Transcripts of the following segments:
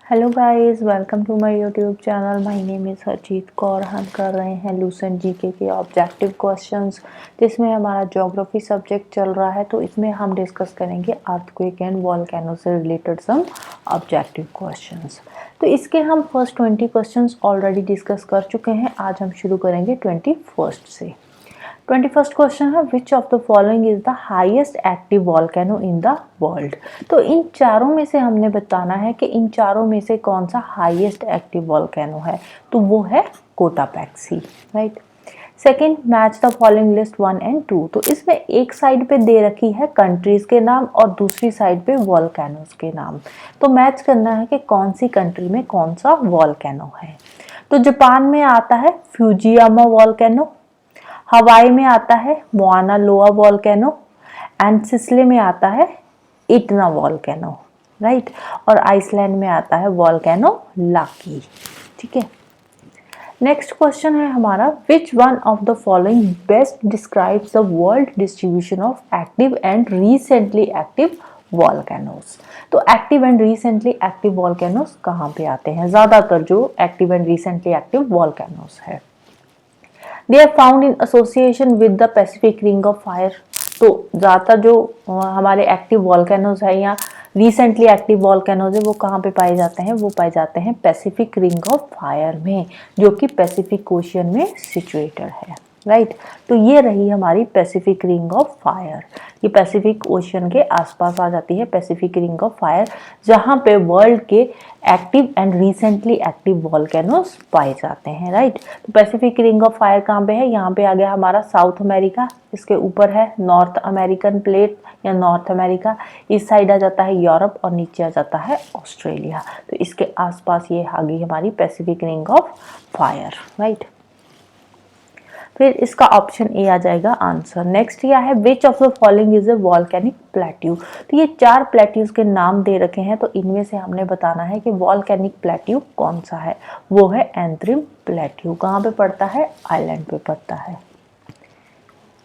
Hello guys, welcome to my YouTube channel. My name is Harjeet Kaur. हम कर रहे हैं लूसेंट जीके के ऑब्जेक्टिव क्वेश्चंस, जिसमें हमारा ज्योग्राफी सब्जेक्ट चल रहा है। तो इसमें हम डिस्कस करेंगे अर्थक्वेक एंड वॉल्केनो से रिलेटेड सम ऑब्जेक्टिव क्वेश्चंस। तो इसके हम फर्स्ट 20 क्वेश्चंस ऑलरेडी डिस्कस कर चुके हैं। आज हम शुरू करेंगे 21st से। 21st क्वेश्चन है, विच of the following is the highest active volcano in the world. तो इन चारों में से हमने बताना है कि इन चारों में से कौन सा हाईएस्ट एक्टिव वॉल्केनो है। तो वो है Cotopaxi, right. Second, match the following list 1 and 2। तो इसमें एक साइड पे दे रखी है कंट्रीज के नाम और दूसरी साइड पे वॉल्केनोज के नाम। तो मैच करना है कि कौन सी कंट्री में कौन सा वॉल्केनो है। तो जापान में आता है फ्यूजियामा वॉल्केनो, हवाई में आता है मोआना लोआ वॉल्केनो, एंड सिसिली में आता है इटना वॉल्केनो, राइट। और आइसलैंड में आता है वॉल्केनो लाकी, ठीक है। नेक्स्ट क्वेश्चन है हमारा, which one of the following best describes the world distribution of active and recently active volcanoes. तो active and recently active volcanoes कहाँ पे आते हैं? ज्यादातर जो active and recently active volcanoes है, they are found in association with the Pacific ring of fire. तो ज़्यादातर जो हमारे एक्टिव वॉल्केनोज है या रिसेंटली एक्टिव वॉल्केनोज है वो कहाँ पे पाए जाते हैं? वो पाए जाते हैं पैसिफिक रिंग ऑफ फायर में, जो कि पैसिफिक ओशियन में सिचुएटेड है, राइट। तो ये रही हमारी पैसिफिक रिंग ऑफ फायर। ये पैसिफिक ओशियन के आसपास आ जाती है पैसिफिक रिंग ऑफ फायर, जहाँ पे वर्ल्ड के active and recently active volcanoes पाए जाते हैं, राइट। तो पैसिफिक रिंग ऑफ फायर कहाँ पे है? यहाँ पे आ गया हमारा साउथ अमेरिका, इसके ऊपर है नॉर्थ अमेरिकन प्लेट या नॉर्थ अमेरिका, इस साइड आ जाता है यूरोप और नीचे आ जाता है ऑस्ट्रेलिया। तो इसके आसपास ये आ गई हमारी Pacific ring of fire, right. फिर इसका ऑप्शन ए आ जाएगा आंसर। नेक्स्ट क्या है, विच of the following is a volcanic plateau. तो ये 4 प्लेट्यूज के नाम दे रखे हैं, तो इनमें से हमने बताना है कि वॉल्केनिक प्लेट्यू कौन सा है। वो है एंथ्रिम प्लेट्यू। कहाँ पे पड़ता है? आइलैंड पे पड़ता है।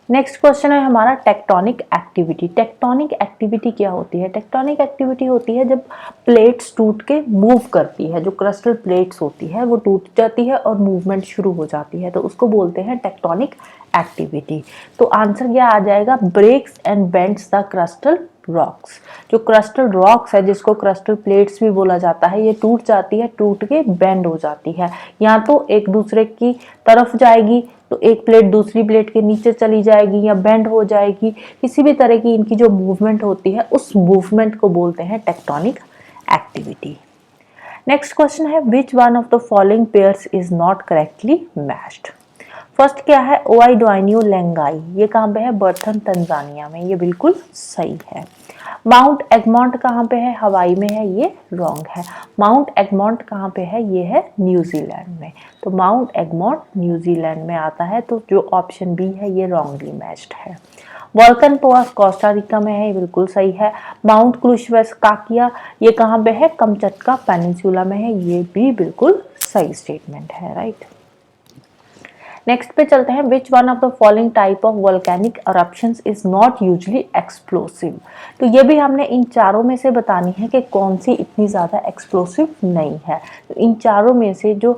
नेक्स्ट क्वेश्चन है हमारा, टेक्टोनिक एक्टिविटी। टेक्टोनिक एक्टिविटी क्या होती है? टेक्टोनिक एक्टिविटी होती है जब प्लेट्स टूट के मूव करती है, जो क्रस्टल प्लेट्स होती है वो टूट जाती है और मूवमेंट शुरू हो जाती है, तो उसको बोलते हैं टेक्टोनिक एक्टिविटी। तो आंसर क्या आ जाएगा? Breaks and bends the crustal rocks. जो क्रस्टल रॉक्स है, जिसको क्रस्टल प्लेट्स भी बोला जाता है, ये टूट जाती है, टूट के बेंड हो जाती है। या तो एक दूसरे की तरफ जाएगी, तो एक प्लेट दूसरी प्लेट के नीचे चली जाएगी या बेंड हो जाएगी। किसी भी तरह की इनकी जो मूवमेंट होती है, उस मूवमेंट को बोलते हैं टेक्टोनिक एक्टिविटी। नेक्स्ट क्वेश्चन है, विच one of the following pairs is not correctly matched. First क्या है? ओआइडोइनियो लेंगाई। ये कहाँ पे है? बर्थन तंजानिया में। ये बिल्कुल सही है। माउंट एगमॉन्ट कहाँ पे है? हवाई में है। ये रॉन्ग है। माउंट एगमॉन्ट कहाँ पे है? ये है न्यूजीलैंड में। तो माउंट एगमॉन्ट न्यूजीलैंड में आता है, तो जो ऑप्शन बी है ये रॉन्गली मैच्ड है। वॉल्कन पोआस कोस्टा रिका में है। ये बिल्कुल सही है। माउंट क्रुशवेस्काकिया ये कहाँ पे है? कमचटका पेनिनसुला में है। ये भी बिल्कुल सही स्टेटमेंट है, राइट। नेक्स्ट पे चलते हैं, विच one of the following type of volcanic eruptions is not usually explosive. तो ये भी हमने इन चारों में से बतानी है कि कौन सी इतनी ज़्यादा एक्सप्लोसिव नहीं है। तो इन चारों में से जो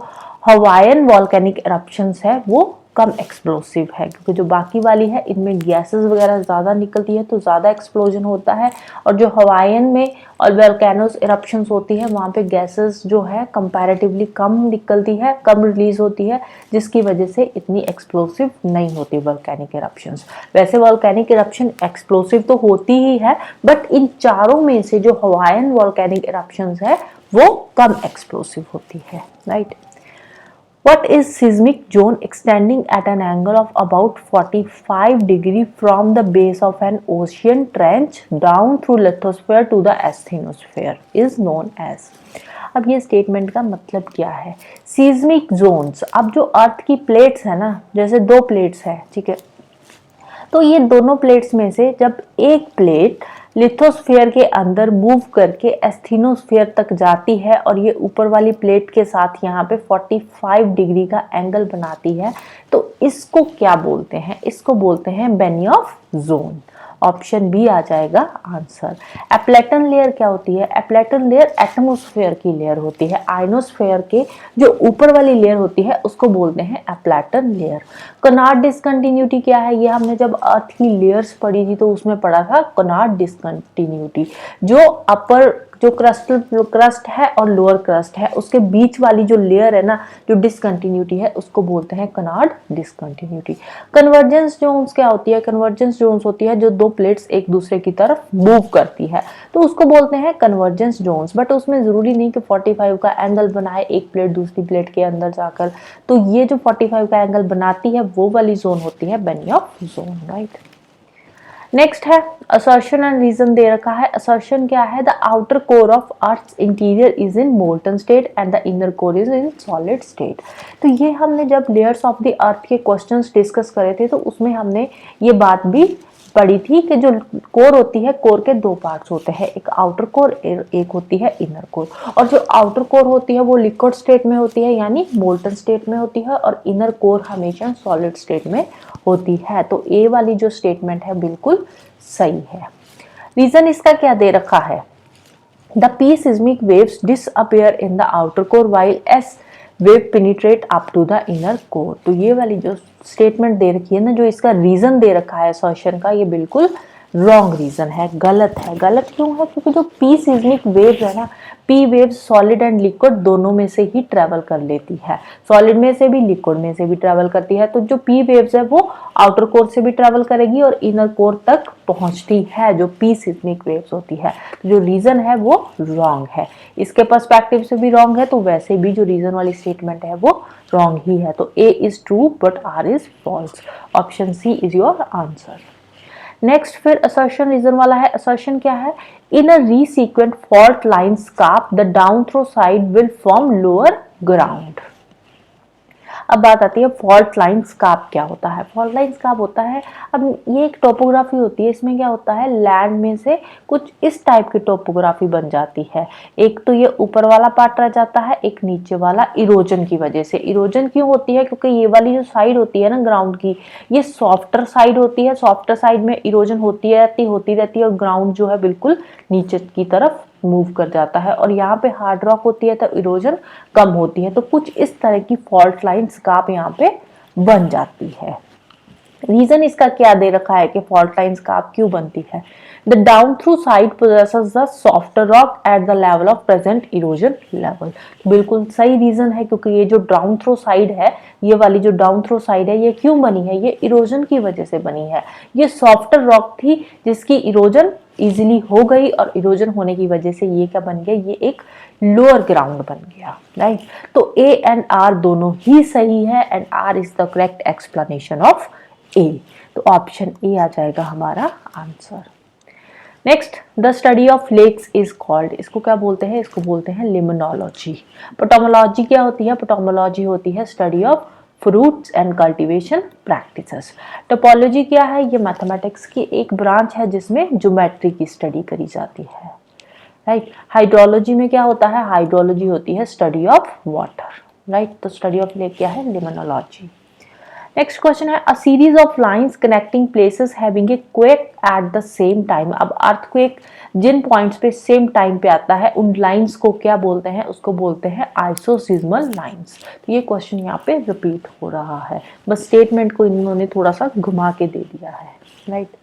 हवाईयन वोल्केनिक eruptions है वो कम एक्सप्लोसिव है, क्योंकि जो बाकी वाली है इनमें गैसेस वगैरह ज़्यादा निकलती है तो ज़्यादा एक्सप्लोजन होता है। और जो हवाईयन में और वोल्केनोस इरप्शंस होती है वहाँ पे गैसेस जो है कंपैरेटिवली कम निकलती है, कम रिलीज होती है, जिसकी वजह से इतनी एक्सप्लोसिव नहीं होती वोल्केनिक इरप्शंस। वैसे वोल्केनिक इरप्शन एक्सप्लोसिव तो होती ही है, बट इन चारों में से जो हवाईयन वोल्केनिक इरप्शंस है वो कम एक्सप्लोसिव होती है, right. What is seismic zone extending at an angle of about 45 degree from the base of an ocean trench down through lithosphere to the asthenosphere is known as। अब ये statement का मतलब क्या है? सीज्मिक जोन्स, अब जो अर्थ की plates है ना, जैसे 2 प्लेट्स है, ठीक है, तो ये दोनों प्लेट्स में से जब एक प्लेट लिथोस्फीयर के अंदर मूव करके एस्थीनोस्फीयर तक जाती है और ये ऊपर वाली प्लेट के साथ यहाँ पे 45 डिग्री का एंगल बनाती है, तो इसको क्या बोलते हैं? इसको बोलते हैं बेनियॉफ जोन। ऑप्शन बी आ जाएगा आंसर। एप्लेटन लेयर क्या होती है? एप्लेटन लेयर एटमॉस्फेयर की लेयर होती है। आयनोस्फेयर के जो ऊपर वाली लेयर होती है उसको बोलते हैं एप्लेटन लेयर। कनार्ड डिसकंटिन्यूटी क्या है? ये हमने जब अर्थ की लेयर्स पढ़ी थी तो उसमें पढ़ा था कनार्ड डिसकंटिन्यूटी। जो क्रस्ट है और लोअर क्रस्ट है उसके बीच वाली जो लेयर है ना, जो डिसकंटिन्यूटी है उसको बोलते हैं कनार्ड डिसकंटिन्यूटी। कन्वर्जेंस जोन्स क्या होती है? कन्वर्जेंस जोन्स होती है जो दो प्लेट्स एक दूसरे की तरफ मूव करती है तो उसको बोलते हैं कन्वर्जेंस जोन्स। बट उसमें जरूरी नहीं कि 45 का एंगल बनाए एक प्लेट दूसरी प्लेट के अंदर जाकर, तो ये जो 45 का एंगल बनाती है वो वाली जोन होती है बेनियोफ जोन, राइट। नेक्स्ट है असर्शन एंड रीजन दे रखा है। असर्शन क्या है? The outer core of earth interior is in molten state and the inner core is in solid state. तो ये हमने जब लेयर्स ऑफ द अर्थ के क्वेश्चंस डिस्कस करे थे तो उसमें हमने ये बात भी पढ़ी थी कि जो कोर होती है, कोर के दो पार्ट्स होते हैं, एक आउटर कोर एक होती है इनर कोर। और जो आउटर कोर होती है वो लिक्विड स्टेट में होती है यानी मोल्टन स्टेट में होती है और इनर कोर हमेशा सॉलिड स्टेट में होती है। तो ए वाली जो स्टेटमेंट है बिल्कुल सही है। रीजन इसका क्या दे रखा है? The P seismic waves disappear in the outer core while S wave penetrate up to the inner core. तो ये वाली जो स्टेटमेंट दे रखी है ना, जो इसका रीजन दे रखा है असर्शन का, ये बिल्कुल रॉन्ग रीजन है, गलत है। गलत क्यों है? क्योंकि जो पी सिस्मिक वेव्स है ना, P waves solid and liquid दोनों में से ही ट्रेवल कर लेती है, सॉलिड में से भी लिक्विड में से भी ट्रेवल करती है। तो जो पी वेव्स है वो आउटर कोर से भी ट्रेवल करेगी और इनर कोर तक पहुंचती है, जो पी सिस्मिक वेव्स होती है। तो जो रीजन है वो रॉन्ग है, इसके पर्सपेक्टिव से भी रॉन्ग है, तो वैसे भी जो रीजन वाली स्टेटमेंट है वो रॉन्ग ही है। तो A is true but R is false. Option C is your answer. Next फिर असर्शन रीजन वाला है। असर्शन क्या है? In a resequent fault line scarp the down throw side will form lower ground. अब बात आती है फॉल्ट लाइन स्कार्प क्या होता है? फॉल्ट लाइन स्कार्प होता है, अब ये एक टोपोग्राफी होती है, इसमें क्या होता है लैंड में से कुछ इस टाइप की टोपोग्राफी बन जाती है। एक तो ये ऊपर वाला पार्ट रह जाता है, एक नीचे वाला इरोजन की वजह से। इरोजन क्यों होती है? क्योंकि ये वाली जो साइड होती है ना ग्राउंड की, ये सॉफ्टर साइड होती है, सॉफ्टर साइड में इरोजन होती रहती है और ग्राउंड जो है बिल्कुल नीचे की तरफ मूव कर जाता है, और यहाँ पे हार्ड रॉक होती है तो इरोजन कम होती है। तो कुछ इस तरह की फॉल्ट लाइन स्कार्प यहाँ पे बन जाती है। रीजन इसका क्या दे रखा है कि फॉल्ट लाइन स्कार्प क्यों बनती है? The down through side possesses the softer rock at the level of present erosion level. बिल्कुल सही रीजन है, क्योंकि ये जो डाउन थ्रो साइड है, ये वाली जो डाउन थ्रो साइड है, ये क्यों बनी है? ये इरोजन की वजह से बनी है। ये सॉफ्टर रॉक थी जिसकी इरोजन इजीली हो गई, और इरोजन होने की वजह से ये क्या बन गया? ये एक लोअर ग्राउंड बन गया, राइट। तो ए एंड आर दोनों ही सही है and R is the correct explanation of A. तो ऑप्शन ए आ जाएगा हमारा answer. Next, the study of lakes is called, इसको क्या बोलते हैं? इसको बोलते हैं लिमनोलॉजी। पोटोमोलॉजी क्या होती है? पोटोमोलॉजी होती है study of fruits and cultivation practices. Topology क्या है? ये मैथमेटिक्स की एक ब्रांच है जिसमें ज्योमेट्री की स्टडी करी जाती है, राइट। हाइड्रोलॉजी में क्या होता है? हाइड्रोलॉजी होती है स्टडी ऑफ वाटर, राइट। तो स्टडी ऑफ लेक क्या है? लिमनोलॉजी। नेक्स्ट क्वेश्चन है a series of lines connecting places having a quake at the same time. अब अर्थक्वेक जिन पॉइंट्स पे सेम टाइम पे आता है उन लाइंस को क्या बोलते हैं? उसको बोलते हैं आइसोसिस्मल लाइंस। तो ये क्वेश्चन यहाँ पे रिपीट हो रहा है, बस स्टेटमेंट को इन्होंने थोड़ा सा घुमा के दे दिया है, राइट।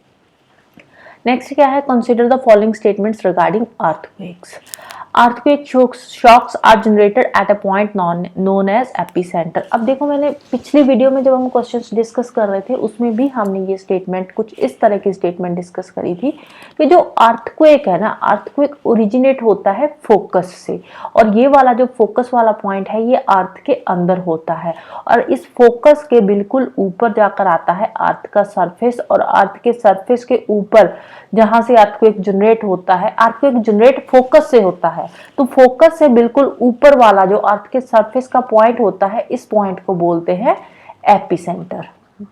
नेक्स्ट क्या है? Consider the following statements regarding earthquakes. Earthquake shocks are generated at a point known as epicentre. अब देखो, मैंने पिछली वीडियो में जब हम क्वेश्चंस डिस्कस कर रहे थे उसमें भी हमने ये स्टेटमेंट, कुछ इस तरह की स्टेटमेंट डिस्कस करी थी कि जो अर्थक्वेक है ना, अर्थक्वेक ओरिजिनेट होता है फोकस से, और ये वाला जो फोकस वाला पॉइंट है ये अर्थ के अंदर होता है, और इस फोकस के बिल्कुल ऊपर जाकर आता है अर्थ का सरफेस, और अर्थ के सरफेस के ऊपर जहां से अर्थक्वेक जनरेट होता है, अर्थक्वेक जनरेट फोकस से होता है, तो फोकस से बिल्कुल ऊपर वाला जो अर्थ के सरफेस का पॉइंट होता है, इस पॉइंट को बोलते हैं एपिसेंटर,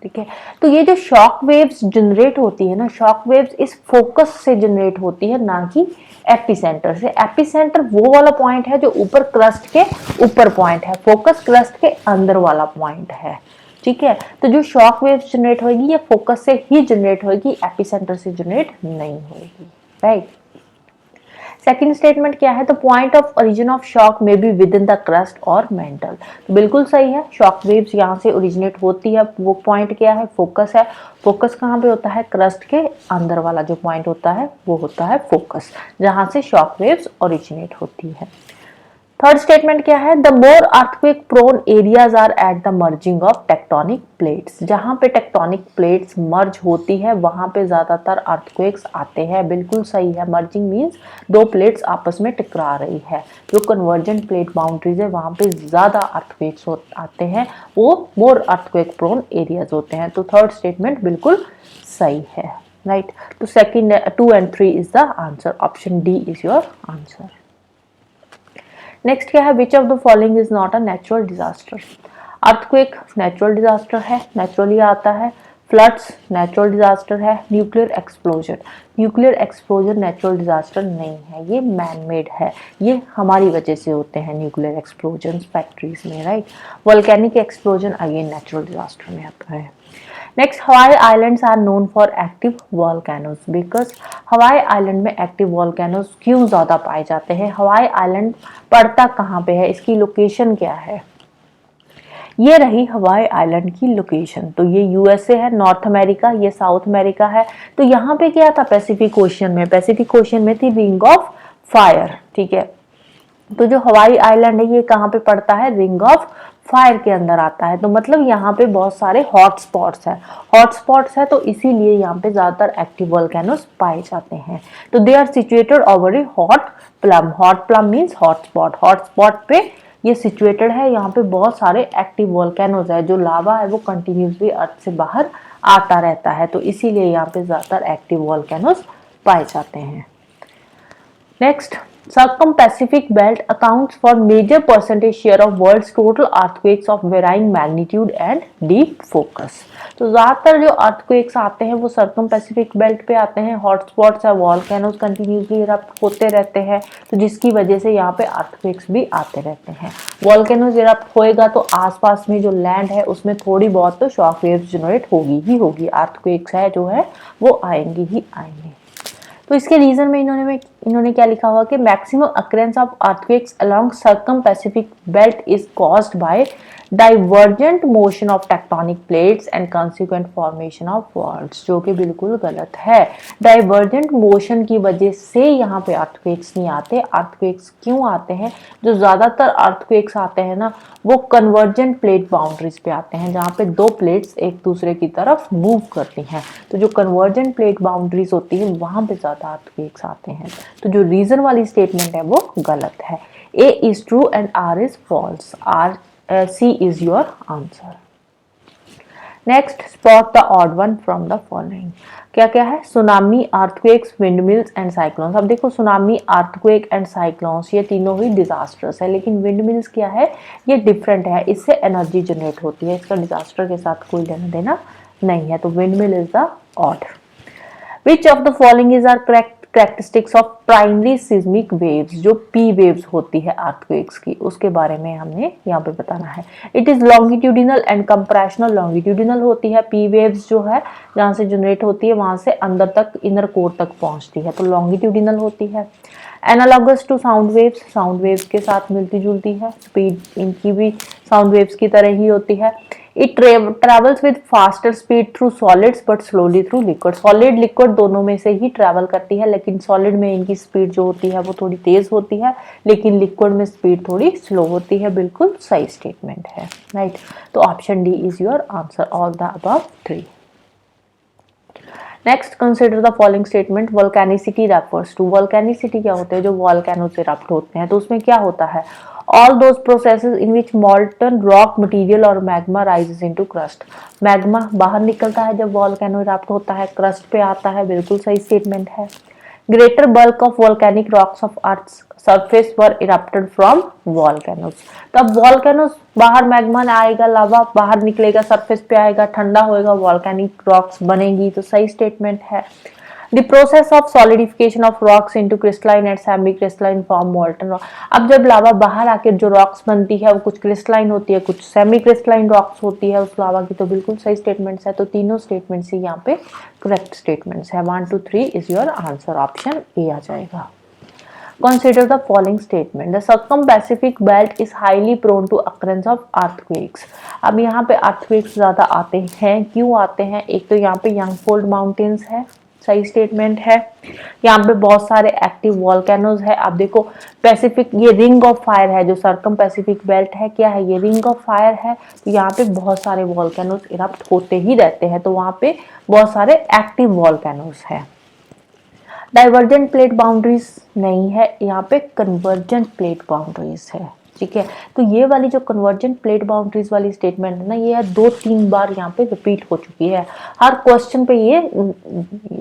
ठीक है। तो ये जो शॉक वेव्स जनरेट होती है ना, शॉक वेव्स इस फोकस से जनरेट होती है, ना कि एपिसेंटर से। एपिसेंटर वो वाला पॉइंट है जो ऊपर क्रस्ट के ऊपर पॉइंट है, फोकस क्रस्ट के अंदर वाला पॉइंट है, ठीक है। तो जो शॉक वेव्स जनरेट होगी ये फोकस से ही जनरेट होगी, एपिसेंटर से जनरेट नहीं होगी, राइट। सेकंड स्टेटमेंट क्या है, the point of origin of shock may be with in the crust और मेंटल। तो बिल्कुल सही है, शॉक वेव्स यहाँ से ओरिजिनेट होती है, वो पॉइंट क्या है, फोकस है। फोकस कहाँ पे होता है, क्रस्ट के अंदर वाला जो पॉइंट होता है वो होता है फोकस, जहाँ से शॉक वेव्स ओरिजिनेट होती है। थर्ड स्टेटमेंट क्या है, the more earthquake prone areas are at the merging of tectonic plates. जहां पे टेक्टोनिक प्लेट्स मर्ज होती है वहां पे ज्यादातर अर्थक्वेक्स आते हैं, बिल्कुल सही है। मर्जिंग मींस दो प्लेट्स आपस में टकरा रही है, जो कन्वर्जेंट प्लेट बाउंड्रीज है वहां पे ज्यादा अर्थक्वेक्स आते हैं, वो मोर अर्थक्वेक प्रोन एरियाज होते हैं। तो थर्ड स्टेटमेंट बिल्कुल सही है, राइट। तो second 2 and 3 is the answer, option D is your answer. Next क्या है, विच of the following is not a natural disaster. Earthquake natural disaster है, नेचुरली आता है। फ्लड्स नेचुरल डिजास्टर है। न्यूक्लियर एक्सप्लोजन नेचुरल डिजास्टर नहीं है, ये मैन मेड है, ये हमारी वजह से होते हैं न्यूक्लियर एक्सप्लोजन फैक्ट्रीज में, right. Volcanic explosion again natural disaster में आता है। Next, Hawaii islands are known for active volcanoes, because Hawaii island में एक्टिव वॉल्केनोज क्यों ज्यादा पाए जाते हैं। हवाई आइलैंड पड़ता कहाँ पे है, इसकी लोकेशन क्या है, ये रही हवाई आइलैंड की लोकेशन। तो ये यूएसए है, नॉर्थ अमेरिका, ये साउथ अमेरिका है। तो यहाँ पे क्या था, पैसिफिक ओशियन में, पैसिफिक ओशियन में थी रिंग ऑफ फायर, ठीक है। तो जो हवाई आइलैंड है ये कहाँ पे पड़ता है, रिंग ऑफ फायर के अंदर आता है। तो मतलब यहाँ पे बहुत सारे हॉटस्पॉट्स है, तो इसीलिए यहाँ पे ज्यादातर एक्टिव वोल्केनोस पाए जाते हैं। तो they are situated over a hot plume means hotspot पे ये सिचुएटेड है। यहाँ पे बहुत सारे एक्टिव वोल्केनोज है, जो लावा है वो कंटिन्यूसली अर्थ से बाहर आता रहता है, तो इसीलिए यहाँ पे ज्यादातर एक्टिव वोल्केनोज पाए जाते हैं। Next, circum-Pacific belt accounts for major percentage share of world's total earthquakes of varying magnitude and deep focus। तो ज्यादातर जो अर्थक्वेक्स आते हैं वो सर्कम पैसिफिक बेल्ट पे आते हैं, हॉटस्पॉट्स है, वॉल्केनोज कंटिन्यूसली इरप्ट होते रहते हैं, तो जिसकी वजह से यहाँ पे अर्थक्वेक्स भी आते रहते हैं। वॉल्केनोज इरप्ट होएगा तो आसपास में जो लैंड है उसमें थोड़ी बहुत तो शॉक वेव्स जनरेट होगी ही होगी, अर्थक्वेक्स है जो है वो आएंगे ही आएंगे। तो इसके रीजन में इन्होंने क्या लिखा हुआ कि maximum occurrence of earthquakes along circum Pacific belt is caused by divergent motion of tectonic plates and consequent formation of walls, जो कि बिल्कुल गलत है। डाइवर्जेंट मोशन की वजह से यहाँ पे अर्थक्वेक्स नहीं आते। अर्थक्वेक्स क्यों आते हैं, जो ज्यादातर अर्थक्वेक्स आते हैं ना वो कन्वर्जेंट प्लेट बाउंड्रीज पे आते हैं, जहाँ पे दो प्लेट्स एक दूसरे की तरफ मूव करती हैं। तो जो कन्वर्जेंट प्लेट बाउंड्रीज होती है वहां पे ज्यादा अर्थक्वेक्स आते हैं। तो जो रीजन वाली स्टेटमेंट है वो गलत है। A is true and R is false, C is your answer. Next, spot the odd one from the following. क्या क्या है, tsunami, earthquakes, windmills and cyclones. अब देखो सुनामी, अर्थक्वेक एंड साइक्लोन्स ये तीनों ही डिजास्टर्स है, लेकिन विंडमिल्स क्या है, ये डिफरेंट है, इससे एनर्जी जनरेट होती है, इसका डिजास्टर के साथ कोई लेना देना नहीं है। तो windmill is the odd. Which of the following is are characteristics of primary seismic waves, जो पी वेव्स होती है अर्थक्वेक्स की, उसके बारे में हमने यहाँ पे बताना है। It is longitudinal and compressional. Longitudinal होती है पी वेव्स, जो है जहाँ से जनरेट होती है वहां से अंदर तक, इनर कोर तक पहुंचती है, तो लॉन्गिट्यूडिनल होती है। एनालॉगस टू साउंड वेव्स के साथ मिलती जुलती है, स्पीड इनकी भी साउंड वेव्स की तरह ही होती है। It travels with faster speed through solids but slowly through liquid. Solid liquid दोनों में से ही ट्रेवल करती है, लेकिन सॉलिड में इनकी स्पीड जो होती है वो थोड़ी तेज होती है, लेकिन लिक्विड में स्पीड थोड़ी स्लो होती है। बिल्कुल सही स्टेटमेंट है, राइट। तो option D is your answer, all the above 3। Next, consider the following statement. Volcanicity refers to. Volcanicity क्या होते हैं, जो वॉल्केनोज इरप्ट होते हैं, तो उसमें क्या होता है, all those processes in which molten rock material और magma rises into crust। Magma बाहर निकलता है जब वॉल्केनो इरप्ट होता है, क्रस्ट पे आता है, बिल्कुल सही स्टेटमेंट है। Greater bulk of volcanic rocks of earth surface were erupted from volcanoes. तब वॉल्केनोज बाहर मैग्मा आएगा, लावा बाहर निकलेगा, सरफेस पे आएगा, ठंडा होएगा, वॉल्केनिक रॉक्स बनेगी, तो सही स्टेटमेंट है। The process of solidification of rocks into crystalline and semi crystalline form molten rock. अब जब लावा बाहर आकर जो रॉक्स बनती है वो कुछ क्रिस्टलाइन होती है, कुछ सेमी क्रिस्टलाइन रॉक्स होती है उस लावा की। तो बिल्कुल सही स्टेटमेंट्स है, तो तीनों स्टेटमेंट्स ही यहाँ पे करेक्ट स्टेटमेंट्स है। 1 2 3 is your answer, option A आ जाएगा। Consider the following statement. The circum-Pacific belt is highly prone to occurrence of earthquakes. अब यहाँ पे earthquakes ज़्यादा आते हैं, क्यों आते हैं? एक तो यहाँ पे यंगफोल्ड माउंटेन्स है, सही स्टेटमेंट है। यहाँ पे बहुत सारे एक्टिव वॉल्केनोज है। आप देखो पैसिफिक, ये रिंग ऑफ फायर है, जो सर्कम पैसिफिक बेल्ट है, क्या है ये? रिंग ऑफ फायर है। तो यहाँ पे बहुत सारे वॉल्केनोज इरप्ट होते ही रहते हैं, तो वहाँ पे बहुत सारे एक्टिव वॉल्केनोज है। डाइवर्जेंट प्लेट बाउंड्रीज नहीं है, यहाँ पे कन्वर्जेंट प्लेट बाउंड्रीज है, ठीक है। तो ये वाली जो कन्वर्जेंट प्लेट बाउंड्रीज वाली स्टेटमेंट है ना, ये 2-3 बार यहाँ पे रिपीट हो चुकी है। हर क्वेश्चन पे ये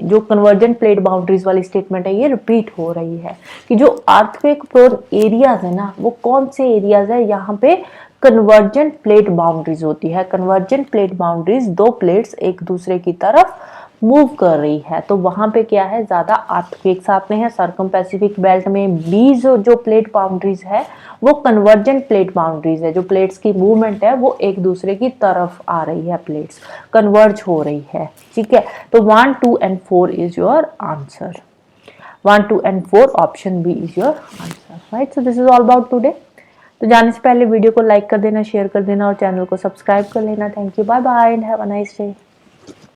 जो कन्वर्जेंट प्लेट बाउंड्रीज वाली स्टेटमेंट है ये रिपीट हो रही है कि जो अर्थक्वेक प्रोन एरियाज है ना, वो कौन से एरियाज है? यहाँ पे कन्वर्जेंट प्लेट बाउंड्रीज होती है। कन्वर्जेंट प्लेट बाउंड्रीज, दो प्लेट्स एक दूसरे की तरफ मूव कर रही है, तो वहां पे क्या है, ज्यादा अर्थक्वेक्स आते हैं। सर्कम पैसिफिक बेल्ट में बी जो प्लेट बाउंड्रीज है वो कन्वर्जेंट प्लेट बाउंड्रीज है। जो प्लेट्स की मूवमेंट है वो एक दूसरे की तरफ आ रही है, प्लेट्स कन्वर्ज हो रही है, ठीक है। तो 1 2 and 4 is your answer. 1 2 and 4 option B is your answer, right. So this is all about today. तो जाने से पहले वीडियो को लाइक कर देना, शेयर कर देना और चैनल को सब्सक्राइब कर लेना। Thank you, bye bye and have a nice day.